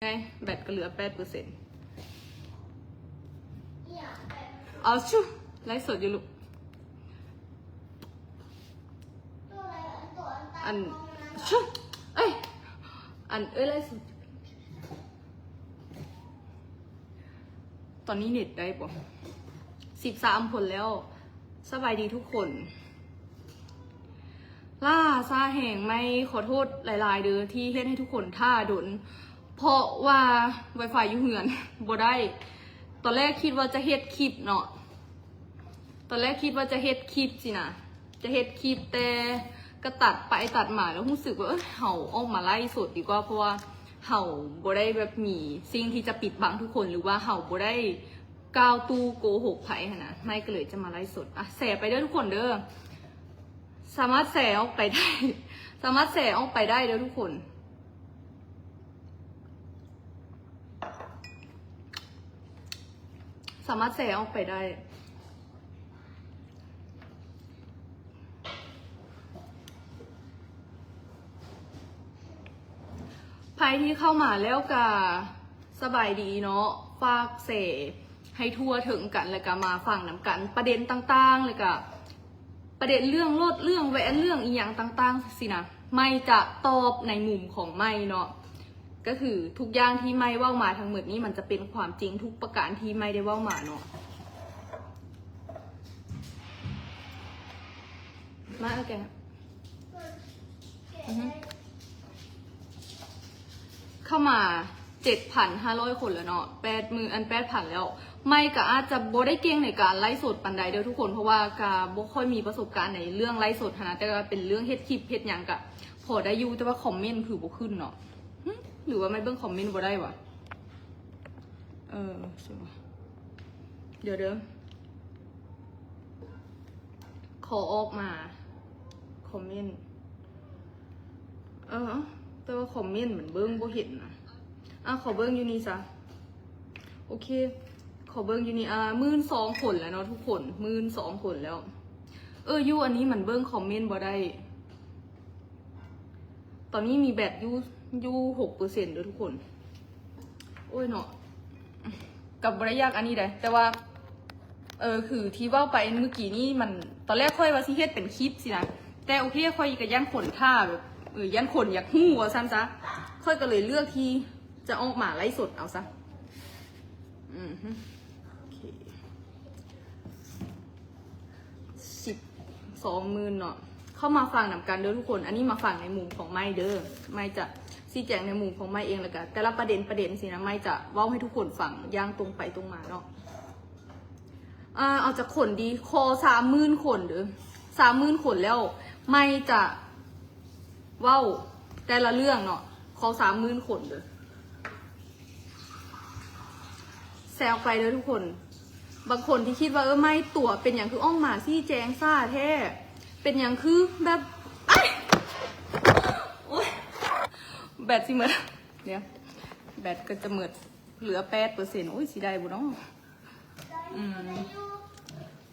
ไงแบตก็เหลือ8%เอาชูไลฟ์สดอยู่ลูกอันชูเอ้ยไลฟ์สดตอนนี้เน็ตได้ปะ13 คนแล้วสบายดีทุกคนล่าซาแห่งไม่ขอโทษหลายๆเด้อที่เฮ็ดให้ทุกคนท่าดนเพราะว่า Wi-Fi อยู่เหือนบ่ได้ตอนแรกคิดว่าจะเฮ็ดคลิปเนาะตอนแรกคิดว่าจะเฮ็ดคลิปสินะจะเฮ็ดคลิปแต่ก็ตัดไปตัดมาแล้วรู้สึกว่าเห่าออกมาไล่สดดีกว่าเพราะว่าเห่าบ่ได้แบบมีสิ่งที่จะปิดบังทุกคนหรือว่าเห่าบ่ได้ก้าวตู้โกหกไผ่นะไม่ก็เลยจะมาไล่สดอ่ะแสไปเด้อทุกคนเด้อสามารถแสออกไปได้สามารถแสออกไปได้เด้อทุกคนสามารถแสออกไปได้ใครที่เข้ามาแล้วก็สบายดีเนาะฝากเสให้ทั่วถึงกันแล้วก็มาฟังนำกันประเด็นต่างๆเลยก็ประเด็นเรื่องรถเรื่องแหวนเรื่องอีหยังต่างๆสินะไม่จะตอบในมุมของไม่เนาะก็คือทุกอย่างที่ไม่ว่ามาทั้งหมดนี้มันจะเป็นความจริงทุกประการที่ไม่ได้ว่ามาเนาะมาโอเคเข้ามา 7,500 คนแล้วเนาะ8,000 แล้วไม่ก็อาจจะบ่ได้เก่งในการไลฟ์สดปันใดเด้อทุกคนเพราะว่ากาบ่ค่อยมีประสบการณ์ในเรื่องไลฟ์สดนะแต่ก็เป็นเรื่องเฮ็ดคลิปเฮ็ดหยังกะพอได้อยู่แต่ว่าคอมเมนต์คือบ่ขึ้นเนาะหรือว่าไม่เบิ่งคอมเมนต์บ่ได้วะใช่ปะเดี๋ยวขอออกมาคอมเมนต์แต่ว่าคอมเมนต์เหมือนเบิ้งบ่เห็นนะขอเบิ้งอยู่นี่ซะโอเคขอเบิ้งอยู่นี่12,000 คนแล้วเนาะทุกคน12,000 คนแล้วอยู่อันนี้มันเบิ้งคอมเมนต์บ่ได้ตอนนี้มีแบตอยู่ 6% เด้อทุกคนโอ้ยเนาะกับบริยากอันนี้ได้แต่ว่าคือที่ว่าไปเมื่อกี้นี่มันตอนแรกค่อยว่าสิเฮ็ดเป็นคลิปสินะแต่โอเคค่อยก็ย่านขนท่าแบบย่านขนอยากหู้ว่าซ้ำซะค่อยก็เลยเลือกที่จะออกมาไลฟ์สดเอาซะโอเค12,000เนาะเข้ามาฟังนำกันเด้อทุกคนอันนี้มาฟังในมุมของไม้เด้อไม้จะชี้แจงในมุมของไม้เองแล้วกันแต่ละประเด็นสินะไม้จะเว้าให้ทุกคนฟังย่างตรงไปตรงมาเนาะเอาจากขนดีคอ30,000 คนเด้อ30,000 คนแล้วไม่จะเว้าแต่ละเรื่องเนาะคอ30,000 คนเด้อแซวไปเด้อทุกคนบางคนที่คิดว่าไม่ตัวเป็นอย่างคืออ้องหมาซี่แจงซ่าแท้เป็นอย่างคือแบบโอ๊ยแบตสิเหมือนเนี่ยแบตก็จะเหมือนเหลือ8%โอ้ยสีได้บุเนาะ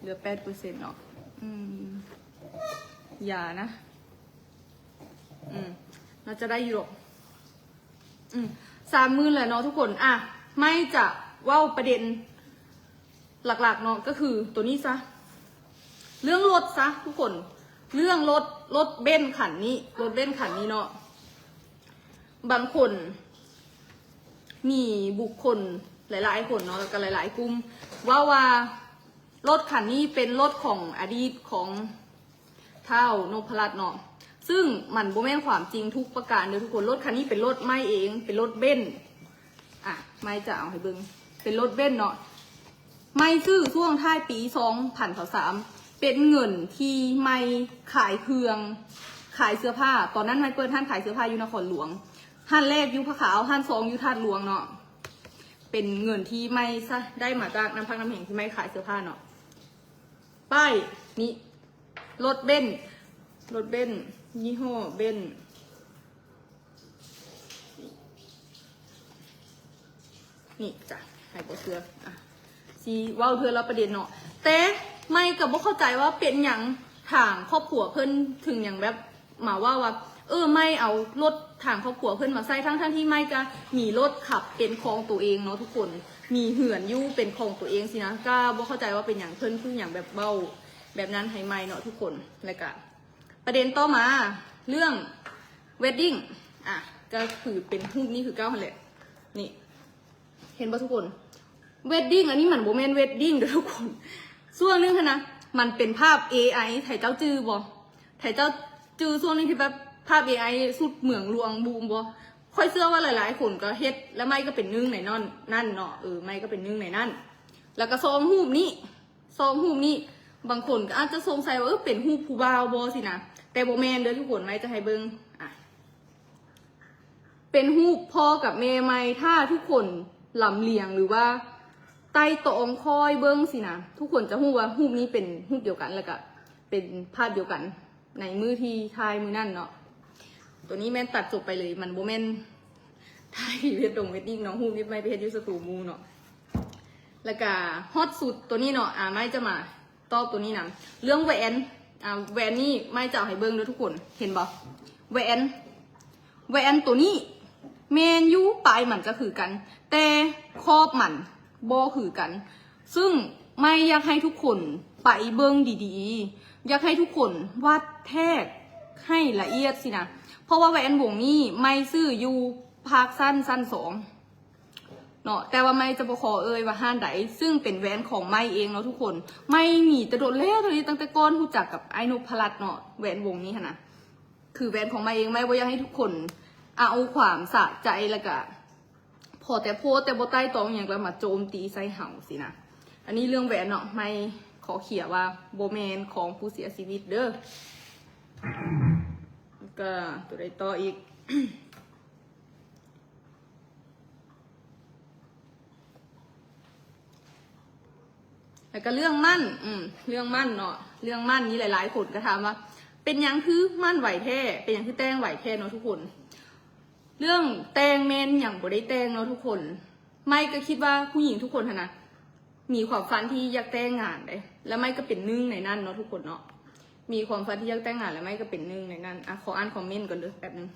เหลือ8%เนาะอย่านะเราจะได้อยู่หรอก30,000เลยเนาะทุกคนไม่จะว่าประเด็นหลักๆเนาะก็คือตัวนี้ซะเรื่องรถซะทุกคนเรื่องรถเบนซ์คันนี้รถเบนซ์คันนี้เนาะบางคนมีบุคคลหลายๆคนเนาะแล้วก็หลายๆกลุ่มว่ารถคันนี้เป็นรถของอดีตของท้าวนพรัตน์เนาะซึ่งมันบ่แม่นความจริงทุกประการเลยทุกคนรถคันนี้เป็นรถไม่เองเป็นรถเบนซ์ไม่จะเอาให้เบิ่งเป็นรถเบนซ์เนาะไม่ซื้อช่วงท้ายปี2023เป็นเงินที่ไม่ขายเครื่องขายเสื้อผ้าตอนนั้นไม่เปิดห้างขายเสื้อผ้าอยู่นครหลวงห้างแรกอยู่พระขาวห้าง2อยู่ท่าหลวงเนาะเป็นเงินที่ไม่ได้มาจากน้ำพักน้ำแห่งที่ไม่ขายเสื้อผ้าเนาะป้ายนี้รถเบนซ์ยี่ห้อเบนซ์นี่จ้ะให้บ่เสื้อซีว้าวเธอแล้วประเด็นเนาะแต่ไม่กับบ่เข้าใจว่าเป็นอย่างทางครอบครัวเพิ่นถึงอย่างแบบมาว่า ไม่เอารถทางครอบครัวเพิ่นมาใส่ทั้งที่ไม่ก็มีรถขับเป็นของตัวเองเนาะทุกคนมีเหือนอยู่เป็นของตัวเองสินะก็บ่เข้าใจว่าเป็นอย่างเพิ่นคืออย่างแบบเบ้าแบบนั้นให้ไม่เนาะทุกคนแล้วก็ประเด็นต่อมาเรื่องเวดดิ้งก็คือเป็นรูปนี้คือ9,000แหละนี่เห็นป่ะทุกคนเวดดิ้งอันนี้มันโบแมนเวดดิ้งเด้อทุกคนส่วนนึงค่ะนะมันเป็นภาพ AI ไถเจ้าจื้อบ่ไถเจ้าจื้อส่วนนึงที่แบบภาพ AI สุดเหมืองลวงบูมบ่ค่อยเชื่อว่าหลายๆคนก็เฮ็ดและไม่ก็เป็นนึ่งในนั่นเนาะไม่ก็เป็นนึ่งในนั่นแล้วก็ซองรูปนี้บางคนก็อาจจะสงสัยว่าเป็นรูปผู้บ่าวบ่สินะแต่โบแมนเด้อทุกคนไม่จะให้เบิ่งเป็นรูปพ่อกับแม่ไม่ถ้าทุกคนลำเลียงหรือว่าใต้ตองคอยเบิ้งสินะทุกคนจะรู้ว่ารูปนี้เป็นรูปเดียวกันแล้วก็เป็นภาพเดียวกันในมือที่ทายมือนั่นเนาะตัวนี้แม่นตัดจบไปเลยมันโบแมนทายเวดดิ้งเนาะรูปนี้ไม่ไปเฮ็ดยูสตูมูเนาะแล้วก็ฮอตสุดตัวนี้เนาะไม่จะมาตอบตัวนี้นะเรื่องแหวนแหวนนี่ไม่จะให้เบิ้งด้วยทุกคนเห็นบ่แหวนตัวนี้เมนยูปลายมันก็คือกันแต่ครอบมันบ่คือกันซึ่งไม่อยากให้ทุกคนไปเบิ้งดีๆอยากให้ทุกคนวาดแทกให้ละเอียดสินะเพราะว่าแหวนวงนี้ไม่ซื้ออยู่ภาคสั้นเนาะแต่ว่าไม่จะบอกว่าห้านใดซึ่งเป็นแหวนของไม่เองเนาะทุกคนไม่มีแต่โดดแล้วตัวนี้ตั้งแต่ก้อนรู้จักกับไอ้นพรัตน์เนาะแหวนวงนี้ค่ะนะคือแหวนของไม่เองไม่อยากให้ทุกคนเอาความสะใจแล้วก็พอแต่โพสแต่บ่ใต้ตองอย่างแล้วมาโจมตีใส่เห่าสินะอันนี้เรื่องแหวนเนาะไม่ขอเขียนว่าโบแมนของผู้เสียชีวิตเด้อก็ตัวใดต่ออีก แล้วก็เรื่องมั่นเรื่องมั่นเนาะเรื่องมั่นนี้หลายๆคนก็ถามว่าเป็นยังคือมั่นไหวแท้เป็นยังคือแต่งไหวแท้เนาะทุกคนเรื่องแต่งเมนอย่างบ่ได้แต่งเนาะทุกคนไม่ก็คิดว่าผู้หญิงทุกคนนะมีความฝันที่อยากแต่งงานเลยแล้วไม่ก็เป็นนึ่งในนั้นเนาะทุกคนเนาะมีความฝันที่อยากแต่งงานแล้วไม่ก็เป็นนึ่งในนั้นขออ่านคอมเมนต์ก่อนเลยแป๊บนึง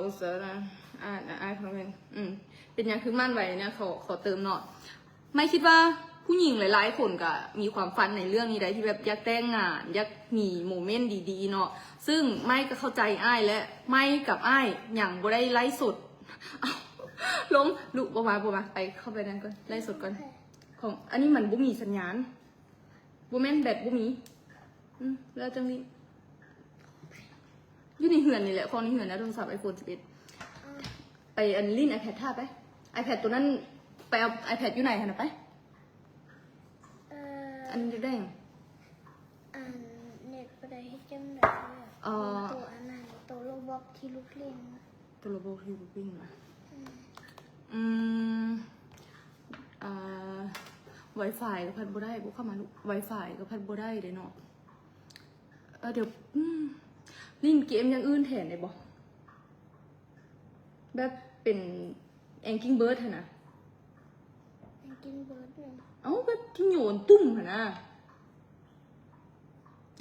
อุตส่าห์นะอ่านคอมเมนต์เป็นยังคือมั่นไหวเนี่ยขอเติมเนาะไม่คิดว่าผู้หญิงหลายๆคนก็มีความฝันในเรื่องนี้ได้ที่แบบอยากแต่งงานอยากมีโมเมนต์ดีๆเนาะซึ่งไม่ก็เข้าใจอ้ายและไม่กับอ้ายอย่างบ่ได้ไล่สดลงลุกบ่มาไปเข้าไปนั่นก่อนไล่สดก่อนของอันนี้มันบ่มีสัญญาณโมเมนต์แบบบ่มีแล้วจังนี้อยู่ในเหือนนี่แหละของในเหือนนะโทรศัพท์ iPhone 11ไปอันลิ้น iPad ท่าไป iPad ตัวนั้นไปเอา iPad อยู่ไหนฮะนะไปอันนี้ได้ยังเน็ตไปได้ให้จังไหนตัวอันนั้นตัวโรบอทที่ลูกเล่นตัวโรบอทที่ลูกเล่นมาWi-Fi ก็พัดบ่ได้บุกเข้ามาลูก Wi-Fi ก็พัดบ่ได้เด้เนาะเดี๋ยวลิ้นเกมอย่างอื่นแทนได้บ่แบบเป็น Angry Bird หั่นน่ะ Angry Bird นึงแบบที่โยนตุ้มหั่นน่ะ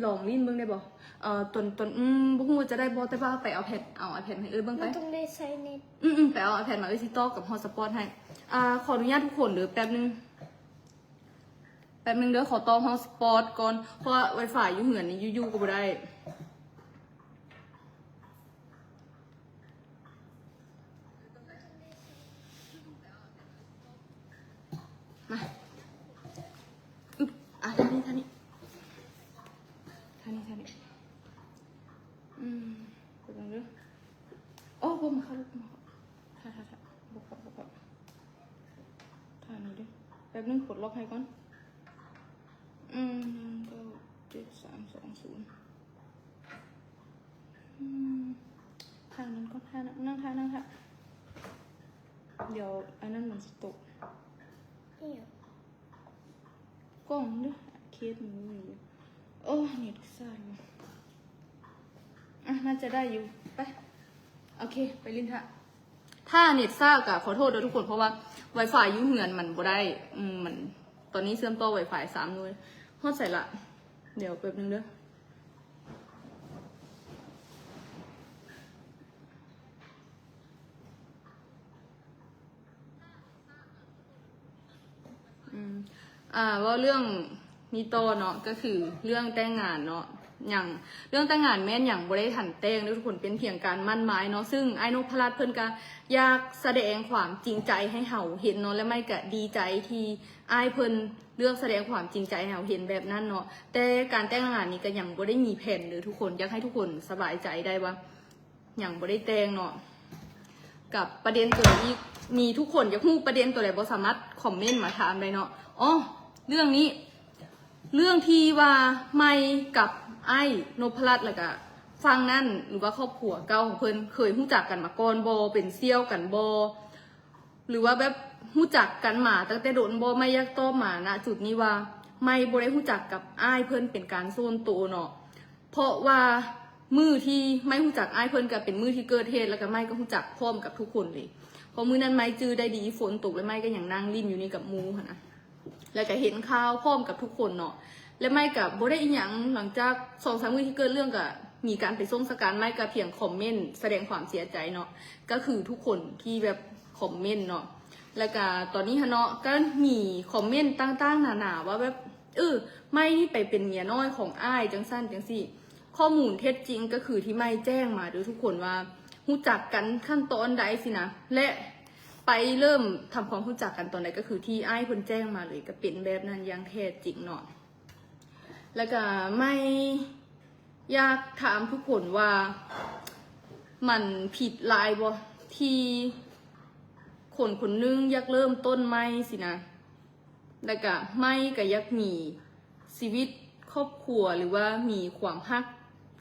ลองลิ้นเบิ่งได้บ่ตนบ่ฮู้ว่าจะได้บ่แต่ว่าไปเอาiPad ให้เบิ่งไปมันต้องได้ใช้เน็ตไปเอาiPad มาสิต่อกับ Hotspot ให้ขออนุญาตทุกคนเด้อแป๊บนึงเด้อขอต่อ Hotspot ก่อนเพราะว่า Wi-Fi อยู่เหือนนี่อยู่ๆก็บ่ได้มาท่านี้กดลงเด้อโอ้บ่มาเข้าลูกมาท่าบอกท่านี้เด้อแป๊บนึงกดล็อกให้ก่อน97320ทางนั้นก็นั่งค่ะเดี๋ยวอันนั้นมันจะตกกล้องเด้อเคสมันมีอยู่เน็ตสั่นน่าจะได้อยู่ไปโอเคไปลิ้นถ้าเน็ตซ่ากับขอโทษด้วยทุกคนเพราะว่า Wi-Fi ยุ่งเหือนมันบ่ได้มันต อนนี้เชื่อมต่อ Wi-Fi 3หน่วยฮอดใส่ละเดี๋ยวแป๊บนึงเด้อว่าเรื่องนี้โตเนาะก็คือเรื่องแต่งงานเนาะอย่างเรื่องแต่งงานแม่นอย่างบ่ได้ทันแต่งทุกคนเป็นเพียงการมั่นหมายเนาะซึ่งไอ้นพรัตน์เพิ่นก็อยากแสดงความจริงใจให้เฮาเห็นเนาะและไม่ก็ดีใจที่ไอ้เพิ่นเลือกแสดงความจริงใจให้เฮาเห็นแบบนั้นเนาะแต่การแต่งงานนี้ก็ยังบ่ได้มีแผนหรือทุกคนอยากให้ทุกคนสบายใจได้ว่าอย่างบ่ได้แต่งเนาะกับประเด็นตัวนี้มีทุกคนอยากรู้ประเด็นตัวไหนบ่สามารถคอมเมนต์มาถามได้เนาะอ๋อเรื่องนี้เรื่องที่ว่าไม่กับไอ้นพรัตน์แล้วก็ฟังนั่นหรือว่าครอบครัวเก่าของเพิ่นเคยรู้จักกันมาก่อนบ่เป็นเซี่ยวกันบ่หรือว่าแบบรู้จักกันมาตั้งแต่โดนบ่ไม่อยากตอบมาณจุดนี้ว่าไม่บ่ได้รู้จักกับไอ้เพิ่นเป็นการโซนโตเนาะเพราะว่ามือที่ไม่รู้จักไอ้เพิ่นก็เป็นมือที่เกิดเหตุแล้วก็ไม่ก็รู้จักพร้อมกับทุกคนเลยเพราะมือนั้นไม่จื้อได้ดีฝนตกแล้วไม่ก็ยังนั่งลิ้นอยู่นี่กับมูหั่นนะแล้วก็เห็นข่าวพร้อมกับทุกคนเนาะและไม่กับบ่ได้อีหยังหลังจาก2-3 มื้อที่เกิดเรื่องก็มีการไปส่งสการไม่กับเพียงคอมเมนต์แสดงความเสียใจเนาะก็คือทุกคนที่แบบคอมเมนต์เนาะแล้วก็ตอนนี้ฮะเนาะก็มีคอมเมนต์ต่างๆนานาว่าแบบไม่นี่ไปเป็นเมียน้อยของอ้ายจังสั้นจังสี่ข้อมูลเท็จจริงก็คือที่ไม่แจ้งมาด้วยทุกคนว่ารู้จักกันขั้นตอนใดสินะและไปเริ่มทำความรู้จักกันตอนไหนก็คือที่ไอ้ายคนแจ้งมาเลยก็เป็นแบบนั้นอย่างแท้จริงเนาะแล้วก็ไม่อยากถามทุกคนว่ามันผิดลายบ่ที่คนคนนึงอยากเริ่มต้นไม่สินะแล้วก็ไม่ก็อยากมีชีวิตครอบครัวหรือว่ามีความฮัก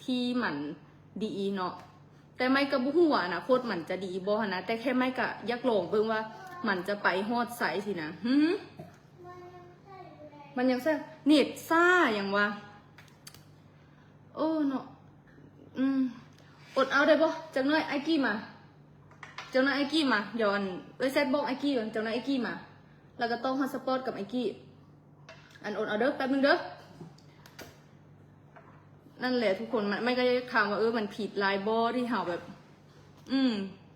ที่มันดีเนาะแต่ไม่ก็บ่ฮู้ว่าอนาคตมันจะดีบ่นะแต่แค่ไม่ก็อยากลองเบิ่งว่ามันจะไปฮอดไสสินะมันยังแซ่เน็ตซ่าอย่างว่าโอ้เนาะอดเอาได้บ่จังน้อยไอ้กี้มาจังน้อยไอ้กี้มาเดี๋ยวเซตบอกไอ้กี้ก่อนจังน้อยไอ้กี้มาแล้วก็ต้องฮอตสปอตกับไอ้กี้อดเอาเด้อแป๊บนึงเด้อนั่นแหละทุกคนมันไม่ก็ถามว่ามันผิดลายบอที่เห่าแบบ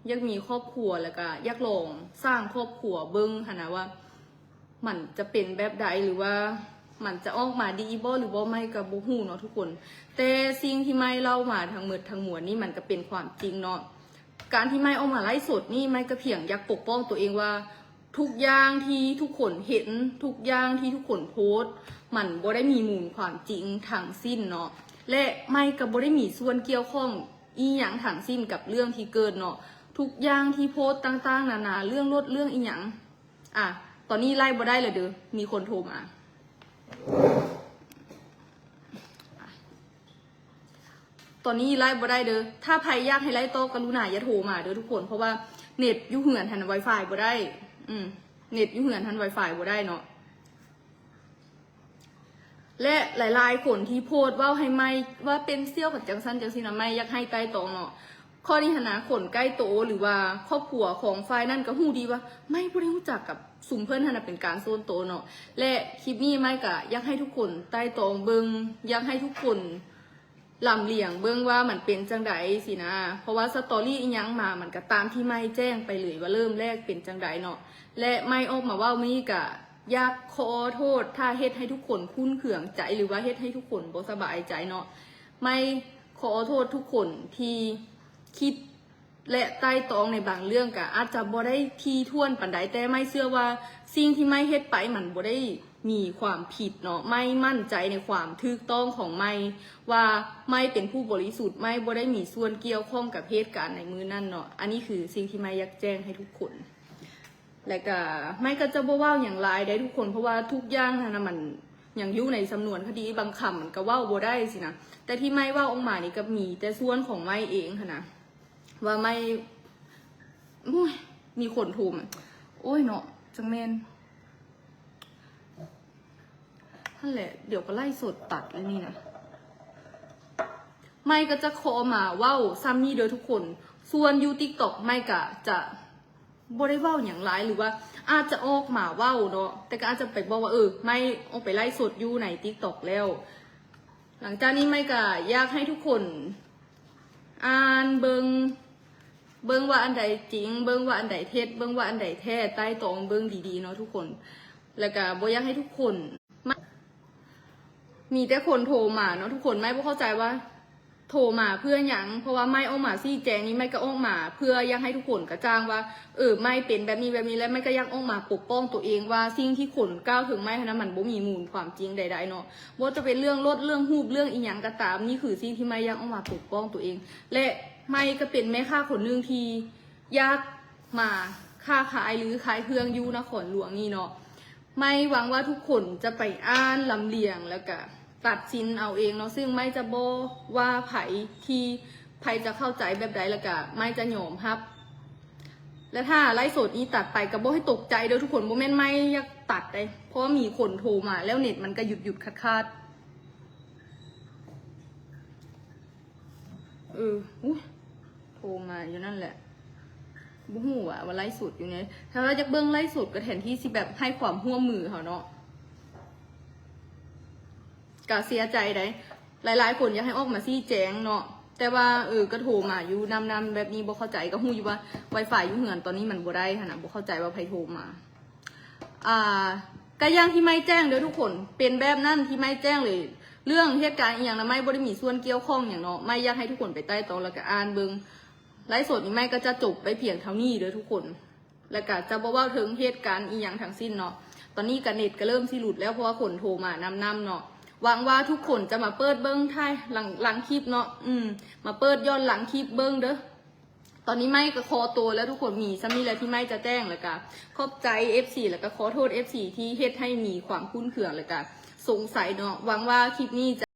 อยากมีครอบครัวแล้วก็อยากลองสร้างครอบครัวเบิ้งค่ะนะว่ามันจะเป็นแบบใดหรือว่ามันจะออกมาดีบ่หรือบ่ไม่กับบ่ฮู้เนาะทุกคนแต่สิ่งที่ไม่เล่ามาทั้งหมดทั้งมวลนี่มันก็เป็นความจริงเนาะการที่ไม่ออกมาไลฟ์สดนี่ไม่ก็เพียงอยากปกป้องตัวเองว่าทุกอย่างที่ทุกคนเห็นทุกอย่างที่ทุกคนโพสต์มันบ่ได้มีมูลความจริงทั้งสิ้นเนาะและไม่ก็บ่ได้มีส่วนเกี่ยวข้องอีหยังทั้งสิ้นกับเรื่องที่เกิดเนาะทุกอย่างที่โพสต์ต่างๆนานาเรื่องรถเรื่องอีหยังตอนนี้ไล่บ่ได้เลยเด้อมีคนโทรมาตอนนี้ไล่บ่ได้เด้อถ้าใครอยากให้ไล่โต๊ะกรุณาอย่าโทรมาเด้อทุกคนเพราะว่าเน็ตอยู่เหือนทัน Wi-Fi บ่ได้เน็ตอยู่เหือนทัน Wi-Fi บ่ได้เนาะและหลายๆคนที่โพสต์ว่าให้ไม่ว่าเป็นเซี่ยวกับจังซันจังซีนะไม่อยากให้ใต้ตองเนาะข้อนี้นะคนใกล้โตหรือว่าครอบครัวของฝ่ายนั่นก็ฮู้ดีว่าไม่บ่ได้รู้จักกับสุ่มเพื่อนเป็นการโซนโตเนาะและคลิปนี้ไม่ก็อยากให้ทุกคนใต้ตองเบิ่งอยากให้ทุกคนลำเลียงเบิ่งว่ามันเป็นจังไดสินะเพราะว่าสตอรี่อีหยังมามันก็ตามที่ไม่แจ้งไปเลยว่าเริ่มแรกเป็นจังไดเนาะและไม่ออกมาว่ามีก็อยากขอโทษถ้าเฮ็ดให้ทุกคนคุ้นเคืองใจหรือว่าเฮ็ดให้ทุกคนบ่สบายใจเนาะไม่ขอโทษทุกคนที่คิดและใต้ตองในบางเรื่องก็อาจจะบ่ได้ทีท่วนปานใดแต่ไม่เชื่อว่าสิ่งที่ไม่เฮ็ดไปมันบ่ได้มีความผิดเนาะไม่มั่นใจในความถูกต้องของไม่ว่าไม่เป็นผู้บริสุทธิ์ไม่บ่ได้มีส่วนเกี่ยวข้องกับเหตุการณ์ในมือนั่นเนาะอันนี้คือสิ่งที่ไม่อยากแจ้งให้ทุกคนและก็ไม่ก็จะบ่เว้าอย่างไรได้ทุกคนเพราะว่าทุกอย่างนะมันอย่างอยู่ในสำนวนคดีบางคำมันก็เว้าบ่ได้สินะแต่ที่ไม่เว้าออกมานี่ก็มีแต่ส่วนของไม่เองค่ะนะว่าไม่มีคนโทรมาโอ้ยเนาะจังแม่นนั่นแหละเดี๋ยวก็ไล่สดตัดแล้วนี่นะไม่ก็จะขอมาเว้าซ้ำนี่โดยทุกคนส่วนยูติ๊กต็อกไม่ก็จะ บ่ได้เว้าอย่างไรหรือว่าอาจจะออกมาเว้าเนาะแต่ก็อาจจะไปบอกว่าไม่ออกไปไล่สดอยู่ใน TikTok แล้วหลังจากนี้ไม่ก็อยากให้ทุกคนอ่านเบิงว่าอันใดจริงเบิงว่าอันใดเท็จเบิงว่าอันใดแท้ใต้ตองเบิงดีๆเนาะทุกคนแล้วก็บ่อยากให้ทุกคนมีแต่คนโทรมาเนาะทุกคนไม่เข้าใจว่าโทรมาเพื่อหยังเพราะว่าไม่ออกมาซี่แจงนี้ไม่ก็ออกมาเพื่ออยากให้ทุกคนกระจ่างว่าไม่เป็นแบบนี้แล้วไม่ก็ยังออกมาปกป้องตัวเองว่าสิ่งที่คนก้าวถึงไม่นะมันบ่มีมูลความจริงใดๆเนาะว่าจะเป็นเรื่องรถเรื่องหูบเรื่องอีหยังก็ตามนี่คือสิ่งที่ไม่ยังออกมาปกป้องตัวเองและไม่ก็เป็นแม่ค้าคนหนึ่งที่ยากมาค้าขายหรือขายเครื่องอยู่นครหลวงนี่เนาะไม่หวังว่าทุกคนจะไปอ่านลำเลียงแล้วก็ตัดสินเอาเองเนาะซึ่งไม่จะบอกว่าไผที่ไผจะเข้าใจแบบใดแล้วก็ไม่จะยอมรับและถ้าไลฟ์สดนี้ตัดไปก็บอกให้ตกใจเด้อทุกคนโมเมนต์ไม่อยากตัดเลยเพราะว่ามีคนโทรมาแล้วเน็ตมันก็หยุดขาดโทรมาอยู่นั่นแหละบุ้งหัวว่าไลฟ์สดอยู่เนี่ยถ้าเราจะเบิ้งไลฟ์สดก็แทนที่สิแบบให้ความร่วมมือเขาเนาะก็เสียใจได้หลายๆคนอยากให้ออกมาซี่แจงเนาะแต่ว่าก็โทรมาอยู่นำแบบนี้บ่เข้าใจก็ฮู้อยู่ว่า Wi-Fi อยู่เหือนตอนนี้มันบ่ได้ค่ะนะบ่เข้าใจว่าใครโทรมาก็อย่างที่ไม่แจ้งเด้อทุกคนเป็นแบบนั้นที่ไม่แจ้งเลยเรื่องเหตุการณ์อีหยังนะไม่บ่ได้มีส่วนเกี่ยวข้องอย่างเนาะไม่อยากให้ทุกคนไปใต้โต๊ะแล้วก็อ่านเบิ่งไลฟ์สดนี้ไม่ก็จะจบไปเพียงเท่านี้เด้อทุกคนแล้วก็จะบ่เว้าถึงเหตุการณ์อีหยังทั้งสิ้นเนาะตอนนี้ก็เน็ตก็เริ่มสิหลุดแล้วเพราะว่าคนโทรมานำเนาะหวังว่าทุกคนจะมาเปิดเบิ้งท้ายหลังคลิปเนาะมาเปิดย้อนหลังคลิปเบิ้งเด้อตอนนี้ไม่ก็คอตัวแล้วทุกคนมีซ้ำนี่แหละที่ไม่จะแจ้งแล้วก็ขอบใจ FC แล้วก็ขอโทษ FC ที่เฮ็ดให้มีความคุ้นเคืองแล้วก็สงสัยเนาะหวังว่าคลิปนี้จะ